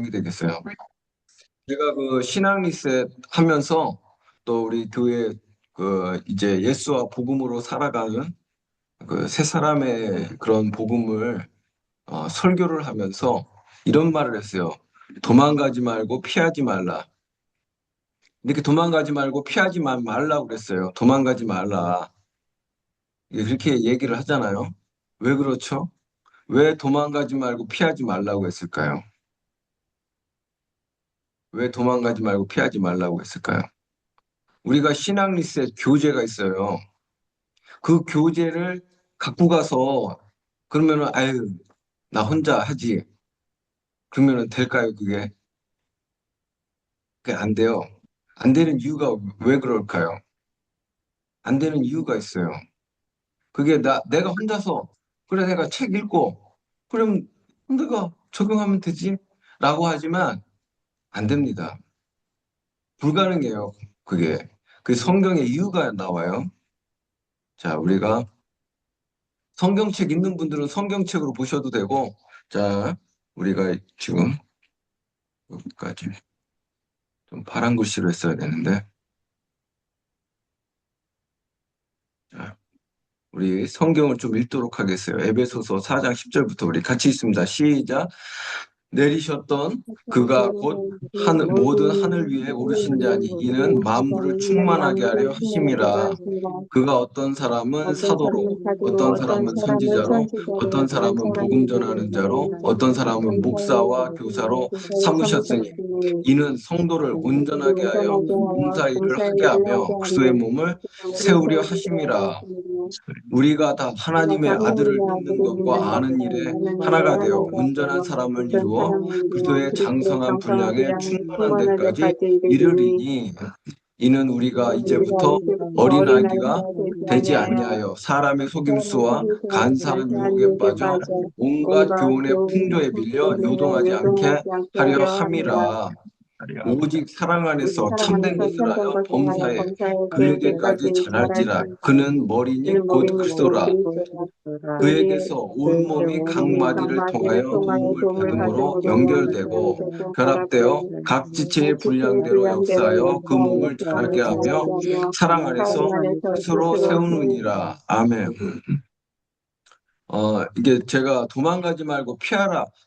도움이 되겠어요. 제가 그 신앙 리셋 하면서 또 우리 교회 그 이제 예수와 복음으로 살아가는 그 세 사람의 그런 복음을 설교를 하면서 이런 말을 했어요. 도망가지 말고 피하지 말라. 이렇게 도망가지 말고 피하지 말라고 그랬어요. 도망가지 말라. 그렇게 얘기를 하잖아요. 왜 그렇죠? 왜 도망가지 말고 피하지 말라고 했을까요? 왜 도망가지 말고 피하지 말라고 했을까요? 우리가 신앙 리셋 교재가 있어요. 그 교재를 갖고 가서 그러면은 아유 나 혼자 하지. 그러면은 될까요, 그게? 그게 안 돼요. 안 되는 이유가 왜 그럴까요? 안 되는 이유가 있어요. 그게 내가 혼자서 그래 내가 책 읽고 그럼 내가 적용하면 되지? 라고 하지만 안 됩니다. 불가능해요. 그게. 그 성경에 이유가 나와요. 자, 우리가 성경책 있는 분들은 성경책으로 보셔도 되고, 자, 우리가 지금 여기까지 좀 파란 글씨로 했어야 되는데, 자, 우리 성경을 좀 읽도록 하겠어요. 에베소서 4장 10절부터 우리 같이 있습니다. 시작. 내리셨던 그가 곧 모든 하늘 위에 오르신 자니 이는 만물을 충만하게 하려 하심이라. 그가 어떤 사람은 사도로, 어떤 사람은 선지자로, 어떤 사람은 복음 전하는 자로, 어떤 사람은 목사와 교사로 삼으셨으니 이는 성도를 온전하게 하여 봉사일을 하게 하며 그리스도의 몸을 세우려 하심이라. 우리가 다 하나님의 아들을 믿는 것과 아는 일에 하나가 되어 온전한 사람을 이루어 그리스도의 장성한 분량에 충만한 데까지 이르리니 이는 우리가 이제부터 어린아기가 되지 아니하여 사람의 속임수와 간사한 유혹에 빠져 온갖 교훈의 풍조에 밀려 요동하지 않게 하려 함이라. 오직 사랑 안에서 참된 것을 하여 범사에 그에게까지 자랄지라. 그는 머리니 곧 그리스도라. 그에게서 온몸이 각 마디를 통하여 도움을 받음으로 연결되고 결합되어 각 지체의 분량대로 역사하여 그 몸을 자라게 하며 사랑 안에서 스스로 세우느니라. 아멘. 이게 제가 도망가지 말고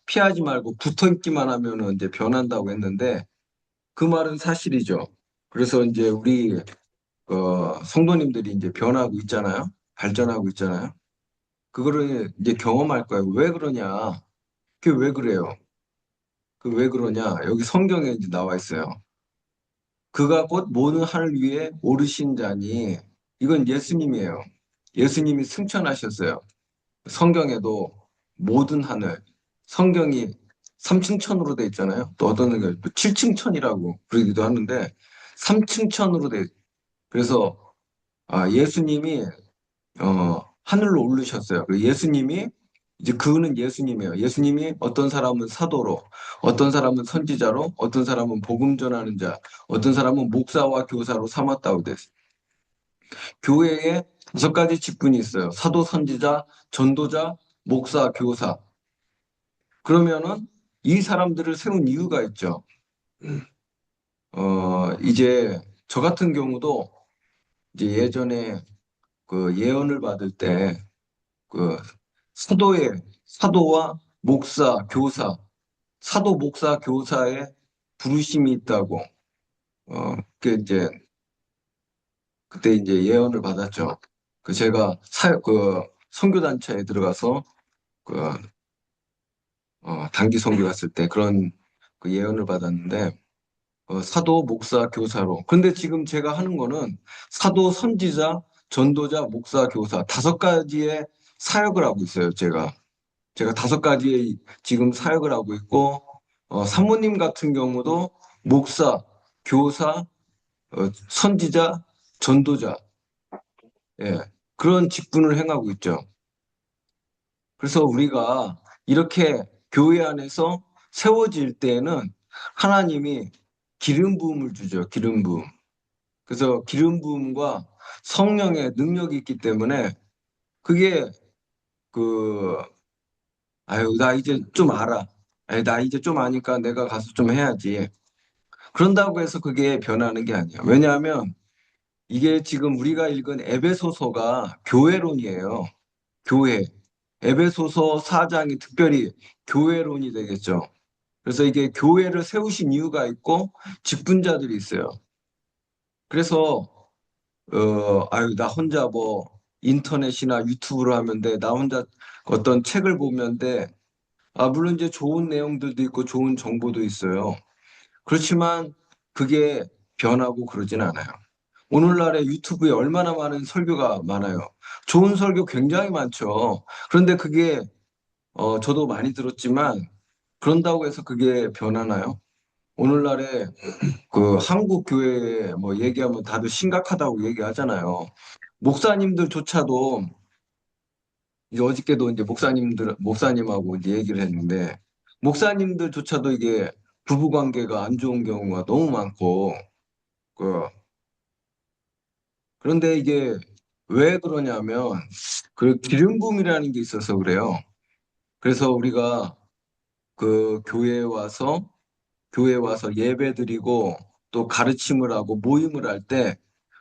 피하지 말고 붙어 있기만 하면은 이제 변한다고 했는데 그 말은 사실이죠. 그래서 이제 우리 성도님들이 이제 변하고 있잖아요. 발전하고 있잖아요. 그거를 이제 경험할 거예요. 왜 그러냐? 그게 왜 그래요? 그 왜 그러냐? 여기 성경에 이제 나와 있어요. 그가 곧 모든 하늘 위에 오르신 자니 이건 예수님이에요. 예수님이 승천하셨어요. 성경에도 모든 하늘, 성경이 3층천으로 돼 있잖아요. 또 어떤 게 7층천이라고 그러기도 하는데 3층천으로 돼. 그래서 예수님이 하늘로 오르셨어요. 그리고 예수님이 이제 그는 예수님이에요. 예수님이 어떤 사람은 사도로, 어떤 사람은 선지자로, 어떤 사람은 복음 전하는 자, 어떤 사람은 목사와 교사로 삼았다고 됐어요. 교회에 5가지 직분이 있어요. 사도, 선지자, 전도자, 목사, 교사. 그러면은 이 사람들을 세운 이유가 있죠. 이제 저 같은 경우도 이제 예전에 그 예언을 받을 때 그 사도와 목사, 교사, 사도, 목사, 교사의 부르심이 있다고 그 이제 그때 이제 예언을 받았죠. 그 제가 그 선교단체에 들어가서 그 단기 선교 갔을 때 그런 그 예언을 받았는데 사도, 목사, 교사로. 근데 지금 제가 하는 거는 사도, 선지자, 전도자, 목사, 교사 5가지의 사역을 하고 있어요. 제가 5가지의 지금 사역을 하고 있고 사모님 같은 경우도 목사, 교사, 선지자, 전도자, 예, 그런 직분을 행하고 있죠. 그래서 우리가 이렇게 교회 안에서 세워질 때에는 하나님이 기름 부음을 주죠. 기름 부음. 그래서 기름 부음과 성령의 능력이 있기 때문에 그게 그 아유 나 이제 좀 알아. 아니, 나 이제 좀 아니까 내가 가서 좀 해야지. 그런다고 해서 그게 변하는 게 아니야. 왜냐하면 이게 지금 우리가 읽은 에베소서가 교회론이에요. 교회. 에베소서 4장이 특별히 교회론이 되겠죠. 그래서 이게 교회를 세우신 이유가 있고 직분자들이 있어요. 그래서 아유, 나 혼자 뭐 인터넷이나 유튜브로 하면 돼. 나 혼자 어떤 책을 보면 돼. 아, 물론 이제 좋은 내용들도 있고 좋은 정보도 있어요. 그렇지만 그게 변하고 그러진 않아요. 오늘날의 유튜브에 얼마나 많은 설교가 많아요. 좋은 설교 굉장히 많죠. 그런데 그게 저도 많이 들었지만 그런다고 해서 그게 변하나요? 오늘날에 그 한국 교회 뭐 얘기하면 다들 심각하다고 얘기하잖아요. 목사님들조차도 이제 어저께도 이제 목사님하고 이제 얘기를 했는데 목사님들조차도 이게 부부 관계가 안 좋은 경우가 너무 많고 그 그런데 이게 왜 그러냐면 그 기름 부음이라는 게 있어서 그래요. 그래서 우리가 그 교회에 와서 예배 드리고 또 가르침을 하고 모임을 할 때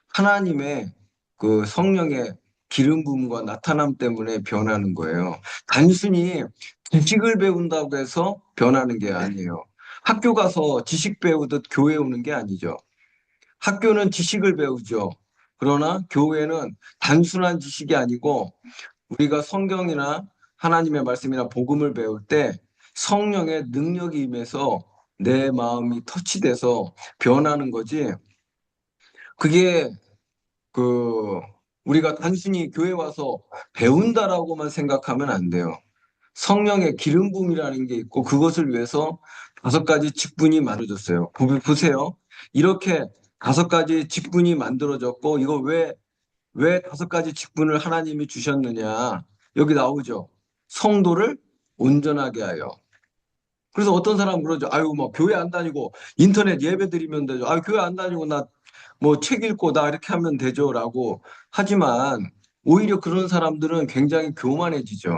하나님의 그 성령의 기름 부음과 나타남 때문에 변하는 거예요. 단순히 지식을 배운다고 해서 변하는 게 아니에요. 학교 가서 지식 배우듯 교회 오는 게 아니죠. 학교는 지식을 배우죠. 그러나 교회는 단순한 지식이 아니고 우리가 성경이나 하나님의 말씀이나 복음을 배울 때 성령의 능력이 임해서 내 마음이 터치돼서 변하는 거지. 그게 그 우리가 단순히 교회 와서 배운다라고만 생각하면 안 돼요. 성령의 기름 부음이라는 게 있고 그것을 위해서 5가지 직분이 만들어졌어요. 보세요. 이렇게 5가지 직분이 만들어졌고 이거 왜 5가지 직분을 하나님이 주셨느냐? 여기 나오죠. 성도를 온전하게 하여. 그래서 어떤 사람은 그러죠. 아유, 뭐 교회 안 다니고 인터넷 예배 드리면 되죠. 아, 교회 안 다니고 나 뭐 책 읽고 나 이렇게 하면 되죠라고 하지만 오히려 그런 사람들은 굉장히 교만해지죠.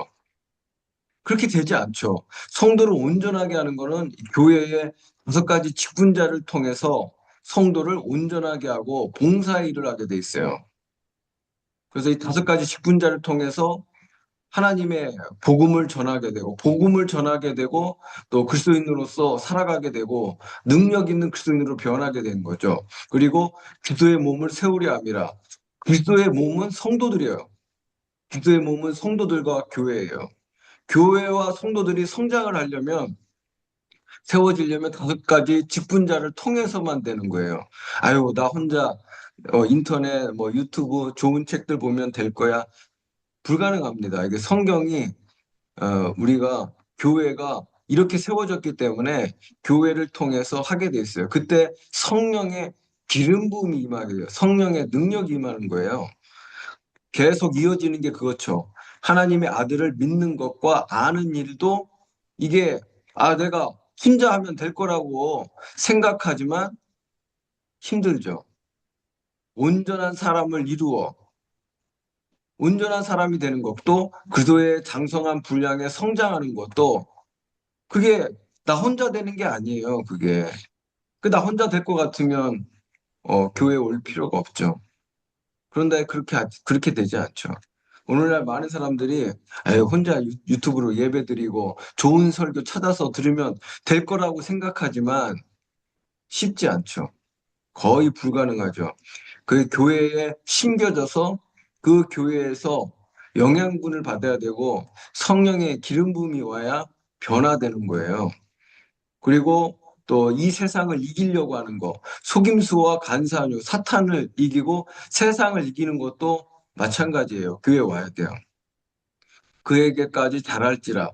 그렇게 되지 않죠. 성도를 온전하게 하는 거는 교회의 5가지 직분자를 통해서 성도를 온전하게 하고 봉사 일을 하게 돼 있어요. 그래서 이 5가지 직분자를 통해서 하나님의 복음을 전하게 되고, 복음을 전하게 되고, 또 그리스도인으로서 살아가게 되고, 능력 있는 그리스도인으로 변하게 되는 거죠. 그리고 그리스도의 몸을 세우려 함이라. 그리스도의 몸은 성도들이에요. 그리스도의 몸은 성도들과 교회예요. 교회와 성도들이 성장을 하려면, 세워지려면 5가지 직분자를 통해서만 되는 거예요. 아유, 나 혼자 인터넷, 뭐 유튜브 좋은 책들 보면 될 거야. 불가능합니다. 이게 성경이 우리가 교회가 이렇게 세워졌기 때문에 교회를 통해서 하게 돼 있어요. 그때 성령의 기름 부음이 임하게요. 성령의 능력이 임하는 거예요. 계속 이어지는 게 그렇죠. 하나님의 아들을 믿는 것과 아는 일도 이게 내가 혼자 하면 될 거라고 생각하지만 힘들죠. 온전한 사람을 이루어 온전한 사람이 되는 것도 그리스도의 장성한 분량에 성장하는 것도 그게 나 혼자 되는 게 아니에요. 그게 그 나 혼자 될 것 같으면 교회 올 필요가 없죠. 그런데 그렇게 되지 않죠. 오늘날 많은 사람들이 혼자 유튜브로 예배드리고 좋은 설교 찾아서 들으면 될 거라고 생각하지만 쉽지 않죠. 거의 불가능하죠. 그 교회에 심겨져서 그 교회에서 영양분을 받아야 되고 성령의 기름 부음이 와야 변화되는 거예요. 그리고 또 이 세상을 이기려고 하는 거, 속임수와 간사하며 사탄을 이기고 세상을 이기는 것도 마찬가지예요. 교회 와야 돼요. 그에게까지 잘할지라.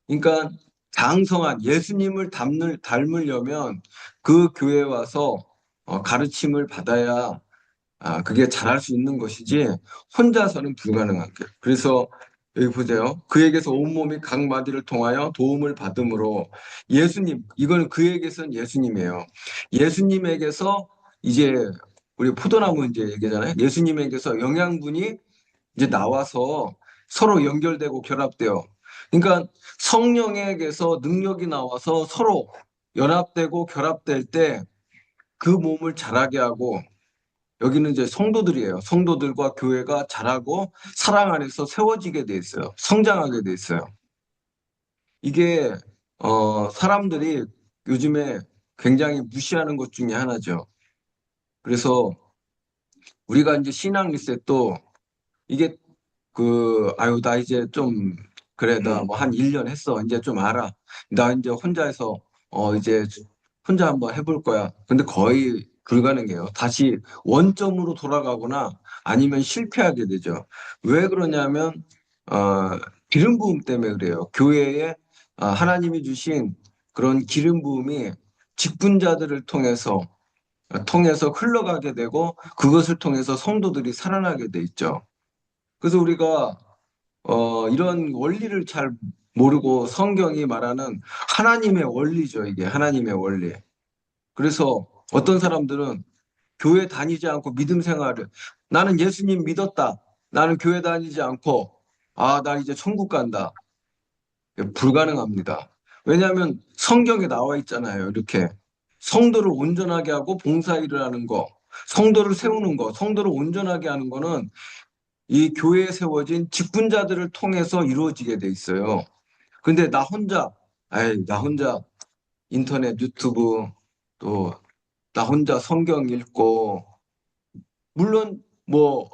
그러니까 장성한 예수님을 닮으려면 그 교회에 와서 가르침을 받아야 그게 잘할 수 있는 것이지 혼자서는 불가능한 거예요. 그래서 여기 보세요. 그에게서 온몸이 각 마디를 통하여 도움을 받음으로 예수님, 이거는 그에게서는 예수님이에요. 예수님에게서 이제 우리 포도나무 이제 얘기잖아요. 예수님에게서 영양분이 이제 나와서 서로 연결되고 결합돼요. 그러니까 성령에게서 능력이 나와서 서로 연합되고 결합될 때 그 몸을 자라게 하고 여기는 이제 성도들이에요. 성도들과 교회가 자라고 사랑 안에서 세워지게 돼 있어요. 성장하게 돼 있어요. 이게 사람들이 요즘에 굉장히 무시하는 것 중에 하나죠. 그래서 우리가 이제 신앙 리셋도 이게 아유, 나 이제 좀, 그래, 나 뭐 한 1년 했어. 이제 좀 알아. 나 이제 혼자 해서, 이제 혼자 한번 해볼 거야. 근데 거의 불가능해요. 다시 원점으로 돌아가거나 아니면 실패하게 되죠. 왜 그러냐면, 어, 기름 부음 때문에 그래요. 교회에 하나님이 주신 그런 기름 부음이 직분자들을 통해서 흘러가게 되고 그것을 통해서 성도들이 살아나게 돼 있죠. 그래서 우리가 이런 원리를 잘 모르고 성경이 말하는 하나님의 원리죠, 이게 하나님의 원리. 그래서 어떤 사람들은 교회 다니지 않고 믿음 생활을 나는 예수님 믿었다. 나는 교회 다니지 않고 나 이제 천국 간다. 불가능합니다. 왜냐하면 성경에 나와 있잖아요. 이렇게 성도를 온전하게 하고 봉사일을 하는 거, 성도를 세우는 거, 성도를 온전하게 하는 거는 이 교회에 세워진 직분자들을 통해서 이루어지게 돼 있어요. 근데 나 혼자 인터넷, 유튜브, 또, 나 혼자 성경 읽고, 물론 뭐,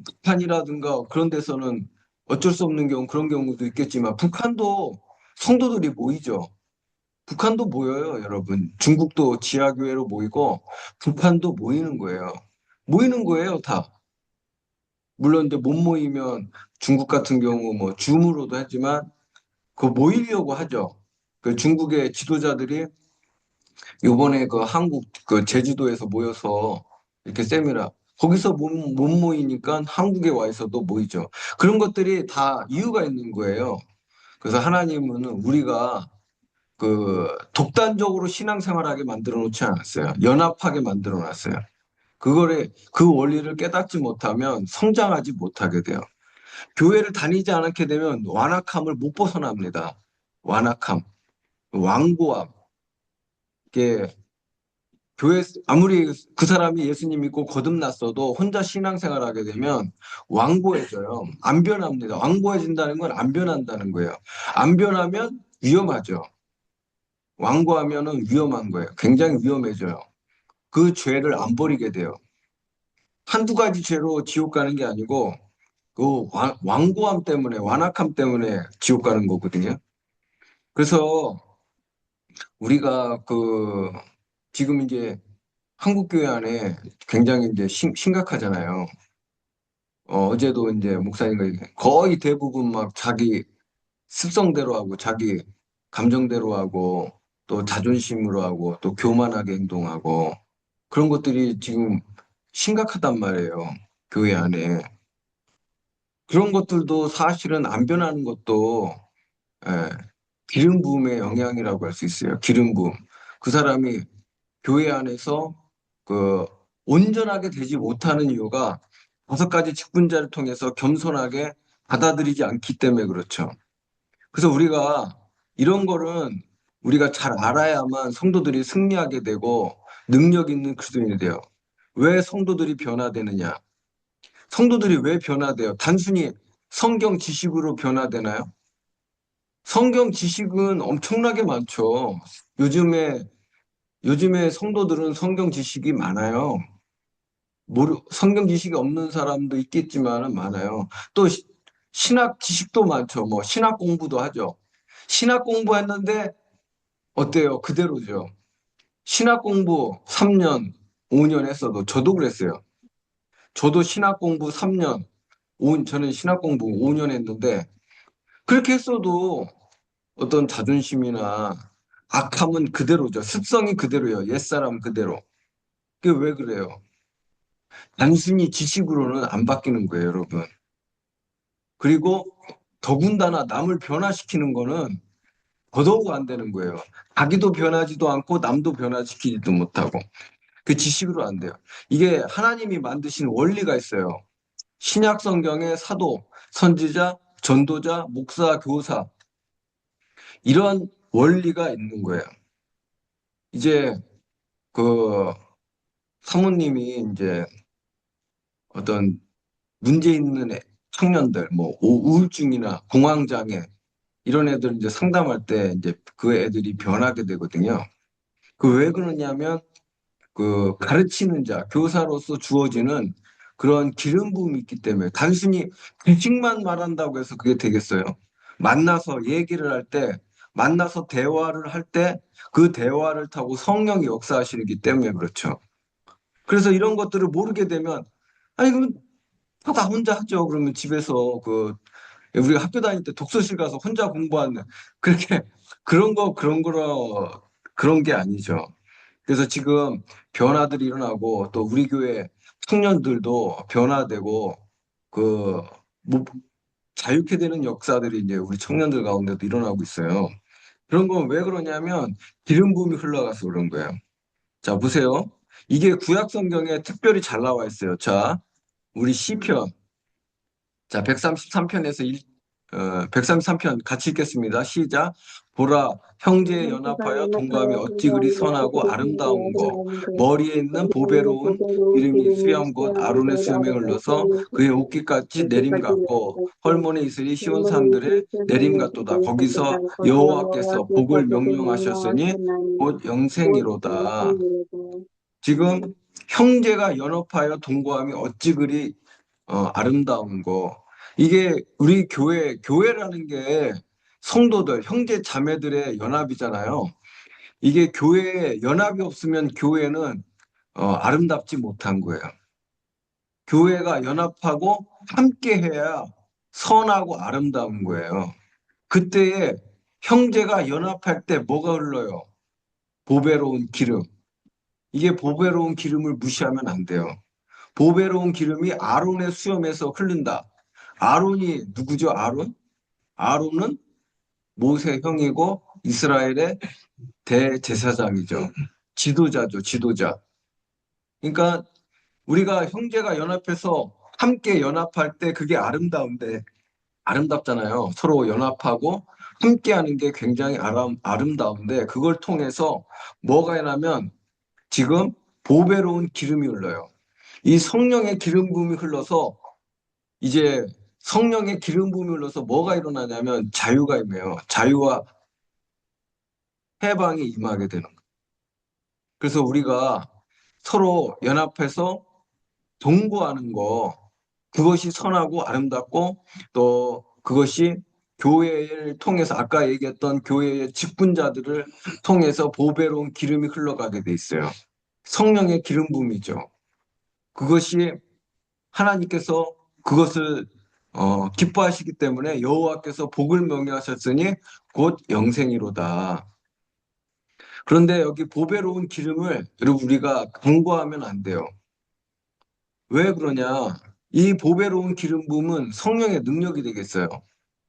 북한이라든가 그런 데서는 어쩔 수 없는 경우, 그런 경우도 있겠지만, 북한도 성도들이 모이죠. 북한도 모여요, 여러분. 중국도 지하교회로 모이고, 북한도 모이는 거예요. 모이는 거예요, 다. 물론 이제 못 모이면 중국 같은 경우 뭐 줌으로도 하지만 그 모이려고 하죠. 그 중국의 지도자들이 요번에 그 한국 그 제주도에서 모여서 이렇게 세미나 거기서 못 모이니까 한국에 와 있어도 모이죠. 그런 것들이 다 이유가 있는 거예요. 그래서 하나님은 우리가 독단적으로 신앙생활하게 만들어 놓지 않았어요. 연합하게 만들어 놨어요. 그 원리를 깨닫지 못하면 성장하지 못하게 돼요. 교회를 다니지 않게 되면 완악함을 못 벗어납니다. 완악함, 완고함. 이게 아무리 그 사람이 예수님 믿고 거듭났어도 혼자 신앙생활 하게 되면 완고해져요. 안 변합니다. 완고해진다는 건 안 변한다는 거예요. 안 변하면 위험하죠. 완고하면은 위험한 거예요. 굉장히 위험해져요. 그 죄를 안 버리게 돼요. 한두 가지 죄로 지옥 가는 게 아니고 완고함 때문에, 완악함 때문에 지옥 가는 거거든요. 그래서 우리가 지금 이제 한국 교회 안에 굉장히 이제 심각하잖아요. 어제도 이제 목사님과 거의 대부분 막 자기 습성대로 하고 자기 감정대로 하고 또 자존심으로 하고 또 교만하게 행동하고 그런 것들이 지금 심각하단 말이에요. 교회 안에. 그런 것들도 사실은 안 변하는 것도 예, 기름 부음의 영향이라고 할 수 있어요. 기름 부음. 그 사람이 교회 안에서 그 온전하게 되지 못하는 이유가 5가지 직분자를 통해서 겸손하게 받아들이지 않기 때문에 그렇죠. 그래서 우리가 이런 거는 우리가 잘 알아야만 성도들이 승리하게 되고 능력 있는 그리스도인이 돼요. 왜 성도들이 변화되느냐? 성도들이 왜 변화돼요? 단순히 성경 지식으로 변화되나요? 성경 지식은 엄청나게 많죠. 요즘에 성도들은 성경 지식이 많아요. 성경 지식이 없는 사람도 있겠지만 많아요. 또 신학 지식도 많죠. 뭐 신학 공부도 하죠. 신학 공부했는데 어때요? 그대로죠. 신학 공부 3년, 5년 했어도 저도 그랬어요. 저도 신학 공부 3년, 저는 신학 공부 5년 했는데 그렇게 했어도 어떤 자존심이나 악함은 그대로죠. 습성이 그대로예요. 옛사람 그대로. 그게 왜 그래요? 단순히 지식으로는 안 바뀌는 거예요, 여러분. 그리고 더군다나 남을 변화시키는 거는 더더욱 안 되는 거예요. 자기도 변하지도 않고 남도 변화시키지도 못하고. 그 지식으로 안 돼요. 이게 하나님이 만드신 원리가 있어요. 신약 성경의 사도, 선지자, 전도자, 목사, 교사 이런 원리가 있는 거예요. 이제 그 사모님이 이제 어떤 문제 있는 청년들, 뭐 우울증이나 공황장애 이런 애들 이제 상담할 때 이제 그 애들이 변하게 되거든요. 그 왜 그러냐면 그 가르치는 자, 교사로서 주어지는 그런 기름 부음이 있기 때문에 단순히 지식만 말한다고 해서 그게 되겠어요. 만나서 얘기를 할 때, 만나서 대화를 할 때 그 대화를 타고 성령이 역사하시기 때문에 그렇죠. 그래서 이런 것들을 모르게 되면 아니 그럼 다 혼자 하죠. 그러면 집에서 그 우리가 학교 다닐 때 독서실 가서 혼자 공부하는 그렇게 그런 게 아니죠. 그래서 지금 변화들이 일어나고 또 우리 교회 청년들도 변화되고 그 뭐, 자유케 되는 역사들이 이제 우리 청년들 가운데도 일어나고 있어요. 그런 건 왜 그러냐면 기름 부음이 흘러가서 그런 거예요. 자, 보세요. 이게 구약 성경에 특별히 잘 나와 있어요. 자, 우리 시편. 자, 133편에서 133편 같이 읽겠습니다. 시작. 보라, 형제에 연합하여 동거함이 어찌 그리 선하고 아름다운 거. 머리에 있는 보배로운 기름이 수염 곧 아론의 수염에 흘러서 그의 옷깃같이 내림 같고 헐몬의 이슬이 시온 산들의 내림 같도다. 거기서 여호와께서 복을 명령하셨으니 곧 영생이로다. 지금 형제가 연합하여 동거함이 어찌 그리 아름다운 거. 이게 우리 교회라는 게 성도들, 형제 자매들의 연합이잖아요. 이게 교회에 연합이 없으면 교회는 아름답지 못한 거예요. 교회가 연합하고 함께 해야 선하고 아름다운 거예요. 그때에 형제가 연합할 때 뭐가 흘러요? 보배로운 기름. 이게 보배로운 기름을 무시하면 안 돼요. 보배로운 기름이 아론의 수염에서 흐른다. 아론이 누구죠? 아론? 아론은 모세 형이고 이스라엘의 대제사장이죠. 지도자죠, 지도자. 그러니까 우리가 형제가 연합해서 함께 연합할 때 그게 아름답잖아요. 서로 연합하고 함께 하는 게 굉장히 아름다운데 그걸 통해서 뭐가 일어나면 지금 보배로운 기름이 흘러요. 이 성령의 기름 부음이 흘러서 이제 성령의 기름 부음이 흘러서 뭐가 일어나냐면 자유가 임해요. 자유와 해방이 임하게 되는 거예요. 그래서 우리가 서로 연합해서 동거하는 거 그것이 선하고 아름답고 또 그것이 교회를 통해서 아까 얘기했던 교회의 직분자들을 통해서 보배로운 기름이 흘러가게 돼 있어요. 성령의 기름 부음이죠. 그것이 하나님께서 그것을 기뻐하시기 때문에 여호와께서 복을 명령하셨으니 곧 영생이로다. 그런데 여기 보배로운 기름을 여러분 우리가 간과하면 안 돼요. 왜 그러냐? 이 보배로운 기름 부음은 성령의 능력이 되겠어요.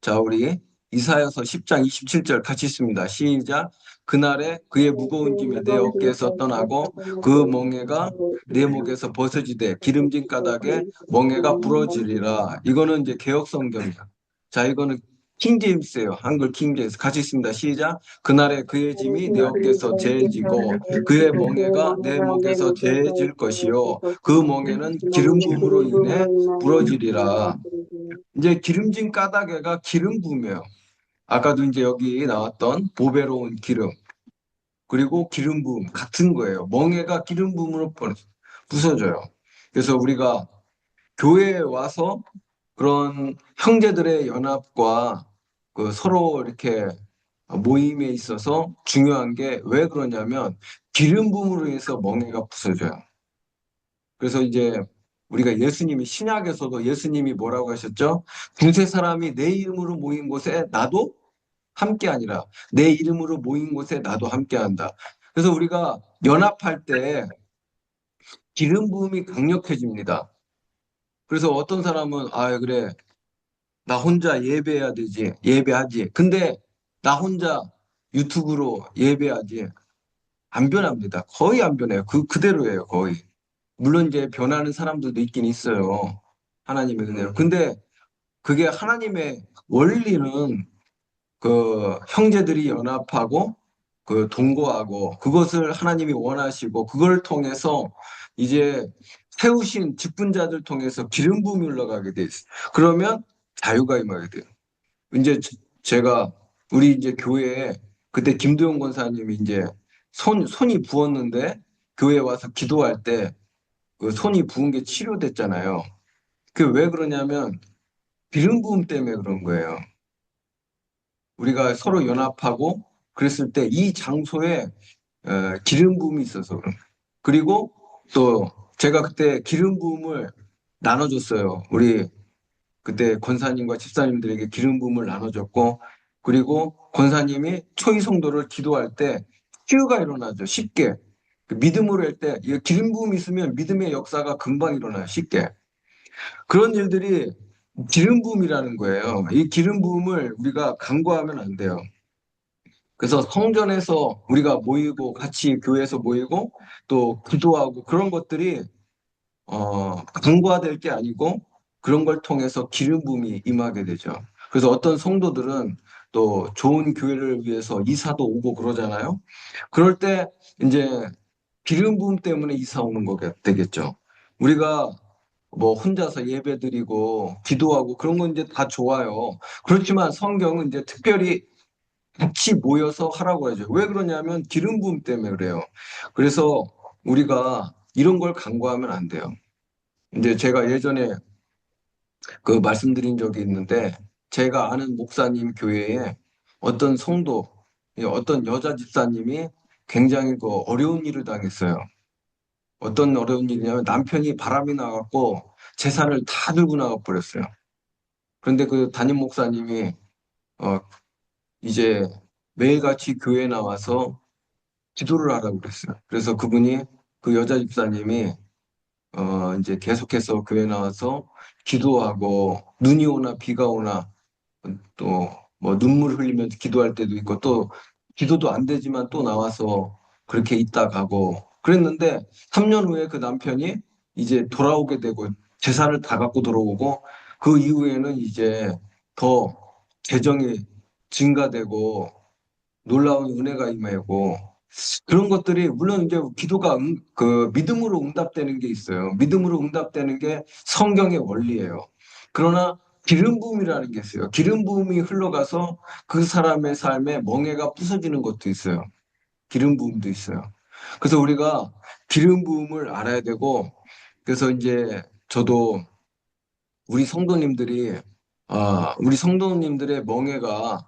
자, 우리 이사야서 10장 27절 같이 있습니다. 시작. 그날에 그의 무거운 짐이 내 어깨에서 떠나고 그 멍에가 내 목에서 벗어지되 기름진 가닥에 멍에가 부러지리라. 이거는 이제 개역 성경이야. 자, 이거는 킹제임스예요. 한글 킹제임스 같이 있습니다. 시작. 그날에 그의 짐이 내 어깨에서 재해지고 그의 멍에가 내 목에서 재해질 것이요 그 멍에는 기름 부음으로 인해 부러지리라. 이제 기름진 까닭에가 기름 부음이에요. 아까도 이제 여기 나왔던 보배로운 기름 그리고 기름 부음 같은 거예요. 멍에가 기름 부음으로 부서져요. 그래서 우리가 교회에 와서 그런 형제들의 연합과 그 서로 이렇게 모임에 있어서 중요한 게 왜 그러냐면 기름 부음으로 인해서 멍에가 부서져요. 그래서 이제 우리가 예수님이 신약에서도 예수님이 뭐라고 하셨죠? 두세 사람이 내 이름으로 모인 곳에 나도 함께하니라. 내 이름으로 모인 곳에 나도 함께한다. 그래서 우리가 연합할 때 기름 부음이 강력해집니다. 그래서 어떤 사람은 아 그래 나 혼자 예배해야 되지 예배하지. 근데 나 혼자 유튜브로 예배하지. 안 변합니다. 거의 안 변해요. 그대로예요, 거의. 물론 이제 변하는 사람들도 있긴 있어요. 하나님의 은혜로. 근데 그게 하나님의 원리는 그 형제들이 연합하고 그 동거하고 그것을 하나님이 원하시고 그걸 통해서 이제 세우신 직분자들 통해서 기름 부음이 흘러가게 돼 있어요. 그러면 자유가 임하게 돼요. 이제 제가 우리 이제 교회에 그때 김도영 권사님이 이제 손이 부었는데 교회에 와서 기도할 때 그 손이 부은 게 치료됐잖아요. 그 왜 그러냐면 기름 부음 때문에 그런 거예요. 우리가 서로 연합하고 그랬을 때 이 장소에 기름 부음이 있어서 그런 거예요. 그리고 또 제가 그때 기름 부음을 나눠줬어요. 우리 그때 권사님과 집사님들에게 기름 부음을 나눠줬고 그리고 권사님이 초이 성도를 기도할 때 치유가 일어나죠. 쉽게. 그 믿음으로 할 때 이 기름 부음이 있으면 믿음의 역사가 금방 일어나요. 쉽게. 그런 일들이 기름 부음이라는 거예요. 이 기름 부음을 우리가 간과하면 안 돼요. 그래서 성전에서 우리가 모이고 같이 교회에서 모이고 또 기도하고 그런 것들이 간과될 게 아니고 그런 걸 통해서 기름 부음이 임하게 되죠. 그래서 어떤 성도들은 또 좋은 교회를 위해서 이사도 오고 그러잖아요. 그럴 때 이제 기름 부음 때문에 이사 오는 거가 되겠죠. 우리가 뭐 혼자서 예배드리고 기도하고 그런 건 이제 다 좋아요. 그렇지만 성경은 이제 특별히 같이 모여서 하라고 하죠. 왜 그러냐면 기름 부음 때문에 그래요. 그래서 우리가 이런 걸 간과하면 안 돼요. 이제 제가 예전에 그 말씀드린 적이 있는데 제가 아는 목사님 교회에 어떤 성도, 어떤 여자 집사님이 굉장히 그 어려운 일을 당했어요. 어떤 어려운 일이냐면 남편이 바람이 나갖고 재산을 다 들고 나가 버렸어요. 그런데 그 담임 목사님이 어 이제 매일같이 교회에 나와서 기도를 하라고 그랬어요. 그래서 그분이 그 여자 집사님이 이제 계속해서 교회 나와서 기도하고 눈이 오나 비가 오나 또 뭐 눈물 흘리면서 기도할 때도 있고 또 기도도 안 되지만 또 나와서 그렇게 있다 가고 그랬는데 3년 후에 그 남편이 이제 돌아오게 되고 재산을 다 갖고 들어오고 그 이후에는 이제 더 재정이 증가되고 놀라운 은혜가 임하고 그런 것들이 물론 이제 기도가 그 믿음으로 응답되는 게 있어요. 믿음으로 응답되는 게 성경의 원리예요. 그러나 기름 부음이라는 게 있어요. 기름 부음이 흘러가서 그 사람의 삶에 멍에가 부서지는 것도 있어요. 기름 부음도 있어요. 그래서 우리가 기름 부음을 알아야 되고 그래서 이제 저도 우리 성도님들이 우리 성도님들의 멍에가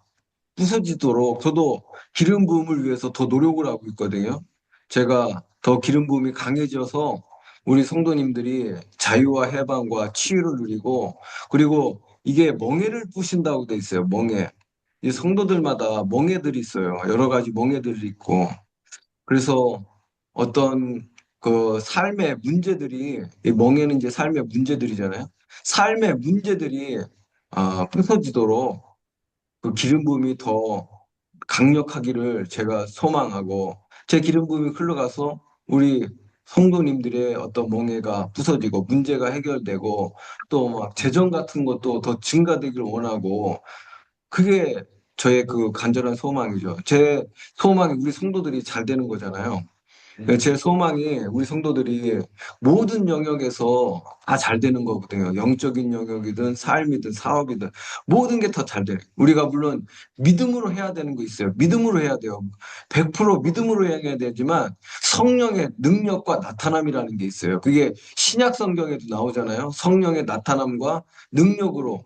부서지도록 저도 기름 부음을 위해서 더 노력을 하고 있거든요. 제가 더 기름 부음이 강해져서 우리 성도님들이 자유와 해방과 치유를 누리고 그리고 이게 멍에를 부신다고 돼 있어요. 멍에. 이 성도들마다 멍에들이 있어요. 여러 가지 멍에들이 있고 그래서 어떤 그 삶의 문제들이 이 멍에는 이제 삶의 문제들이잖아요. 삶의 문제들이 부서지도록 그 기름 부음이 더 강력하기를 제가 소망하고 제 기름 부음이 흘러가서 우리 성도님들의 어떤 멍에가 부서지고 문제가 해결되고 또 막 재정 같은 것도 더 증가되기를 원하고 그게 저의 그 간절한 소망이죠. 제 소망이 우리 성도들이 잘 되는 거잖아요. 제 소망이 우리 성도들이 모든 영역에서 다 잘 되는 거거든요. 영적인 영역이든 삶이든 사업이든 모든 게 더 잘 돼. 우리가 물론 믿음으로 해야 되는 거 있어요. 믿음으로 해야 돼요. 100% 믿음으로 해야 되지만 성령의 능력과 나타남이라는 게 있어요. 그게 신약 성경에도 나오잖아요. 성령의 나타남과 능력으로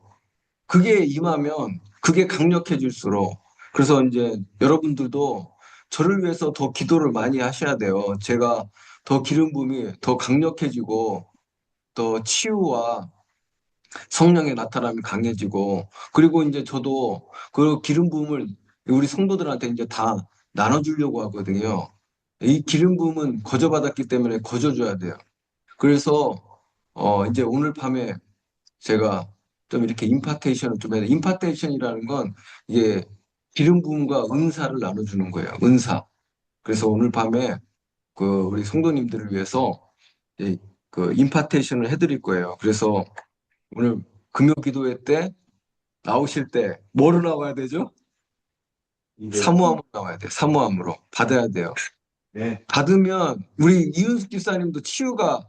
그게 임하면 그게 강력해질수록 그래서 이제 여러분들도 저를 위해서 더 기도를 많이 하셔야 돼요. 제가 더 기름 부음이 더 강력해지고 더 치유와 성령의 나타남이 강해지고 그리고 이제 저도 그 기름 부음을 우리 성도들한테 이제 다 나눠주려고 하거든요. 이 기름 부음은 거저받았기 때문에 거저줘야 돼요. 그래서 이제 오늘 밤에 제가 좀 이렇게 임파테이션을 좀 해야 돼. 임파테이션이라는 건 이게 기름 부음과 은사를 나눠주는 거예요. 은사. 그래서 오늘 밤에 그 우리 성도님들을 위해서 그 임파테이션을 해드릴 거예요. 그래서 오늘 금요기도회 때 나오실 때 뭐로 나와야 되죠? 사모함으로 나와야 돼요. 사모함으로 받아야 돼요. 네. 받으면 우리 이윤숙 집사님도 치유가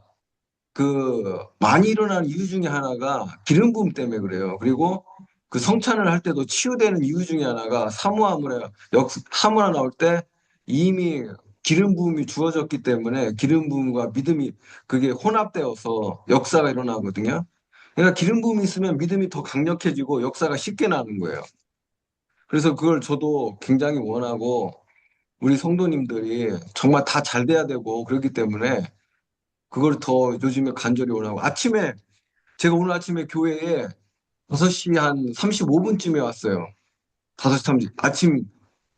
많이 일어나는 이유 중에 하나가 기름 부음 때문에 그래요. 그리고 그 성찬을 할 때도 치유되는 이유 중에 하나가 사모함을 해요. 사모함 나올 때 이미 기름 부음이 주어졌기 때문에 기름 부음과 믿음이 그게 혼합되어서 역사가 일어나거든요. 그러니까 기름 부음이 있으면 믿음이 더 강력해지고 역사가 쉽게 나는 거예요. 그래서 그걸 저도 굉장히 원하고 우리 성도님들이 정말 다 잘 돼야 되고 그렇기 때문에 그걸 더 요즘에 간절히 원하고 제가 오늘 아침에 교회에 5시 한 35분쯤에 왔어요. 5시 30, 아침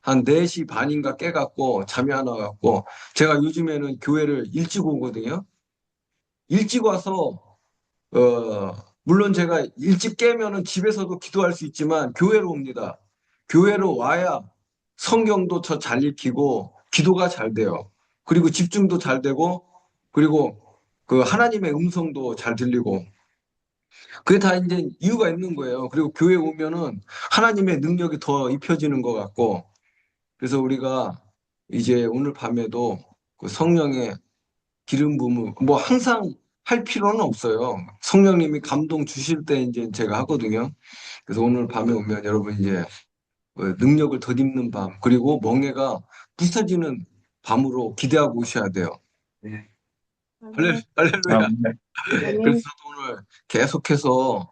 한 4시 반인가 깨갖고 잠이 안 와갖고 제가 요즘에는 교회를 일찍 오거든요. 일찍 와서 물론 제가 일찍 깨면은 집에서도 기도할 수 있지만 교회로 옵니다. 교회로 와야 성경도 더 잘 읽히고 기도가 잘 돼요. 그리고 집중도 잘 되고 그리고 그 하나님의 음성도 잘 들리고 그게 다 이제 이유가 있는 거예요. 그리고 교회 오면은 하나님의 능력이 더 입혀지는 것 같고 그래서 우리가 이제 오늘 밤에도 그 성령의 기름 부음을 뭐 항상 할 필요는 없어요. 성령님이 감동 주실 때 이제 제가 하거든요. 그래서 오늘 밤에 오면 여러분 이제 능력을 덧입는 밤 그리고 멍에가 부서지는 밤으로 기대하고 오셔야 돼요. 네. 할렐루야. 네. 그래서 저도 오늘 계속해서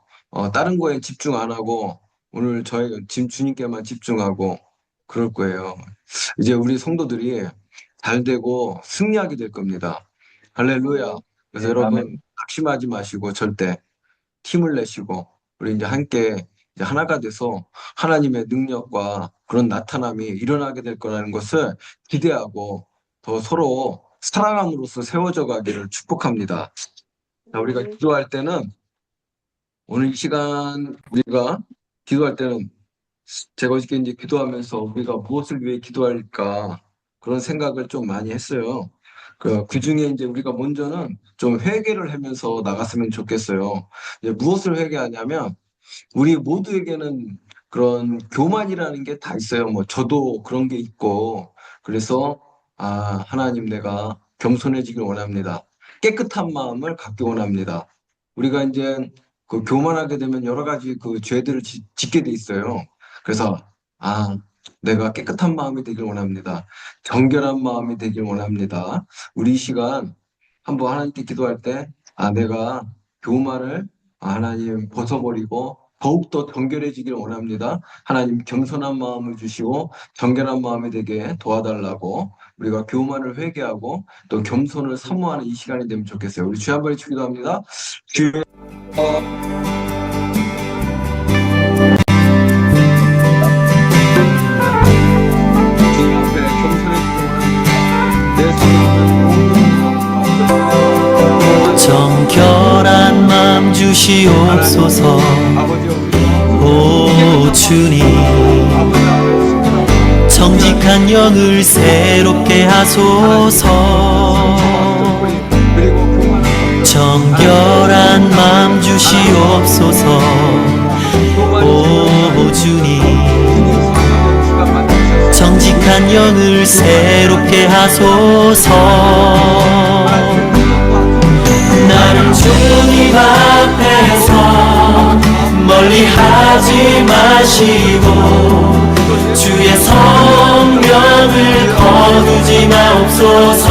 다른 거에 집중 안 하고 오늘 저희 지금 주님께만 집중하고 그럴 거예요. 이제 우리 성도들이 잘 되고 승리하게 될 겁니다. 할렐루야. 그래서 네, 여러분 아멘. 낙심하지 마시고 절대 힘을 내시고 우리 이제 함께 이제 하나가 돼서 하나님의 능력과 그런 나타남이 일어나게 될 거라는 것을 기대하고 더 서로 사랑함으로써 세워져 가기를 축복합니다. 자, 우리가 기도할 때는 오늘 이 시간 우리가 기도할 때는 제가 어저께 이제 기도하면서 우리가 무엇을 위해 기도할까 그런 생각을 좀 많이 했어요. 그 중에 이제 우리가 먼저는 좀 회개를 하면서 나갔으면 좋겠어요. 이제 무엇을 회개하냐면 우리 모두에게는 그런 교만이라는 게 다 있어요. 뭐 저도 그런 게 있고 그래서 하나님 내가 겸손해지길 원합니다. 깨끗한 마음을 갖기 원합니다. 우리가 이제 그 교만하게 되면 여러 가지 그 죄들을 짓게 돼 있어요. 그래서 내가 깨끗한 마음이 되길 원합니다. 정결한 마음이 되길 원합니다. 우리 이 시간 한번 하나님께 기도할 때 내가 교만을 하나님 벗어버리고 더욱더 정결해지길 원합니다. 하나님 겸손한 마음을 주시고 정결한 마음이 되게 도와달라고 우리가 교만을 회개하고 또 겸손을 사모하는 이 시간이 되면 좋겠어요. 우리 주여 한번 외치기도 합니다. 주여 주님 앞에 겸손해지길 원합니다. 내 삶을 정결한 마음 주시옵소서. 오 주님, 정직한 영을 새롭게 하소서. 정결한 마음 주시옵소서. 오 주님, 정직한 영을 새롭게 하소서. 나를 주님 앞에서 멀리 하지 마시고 주의 성령을 거두지 마옵소서.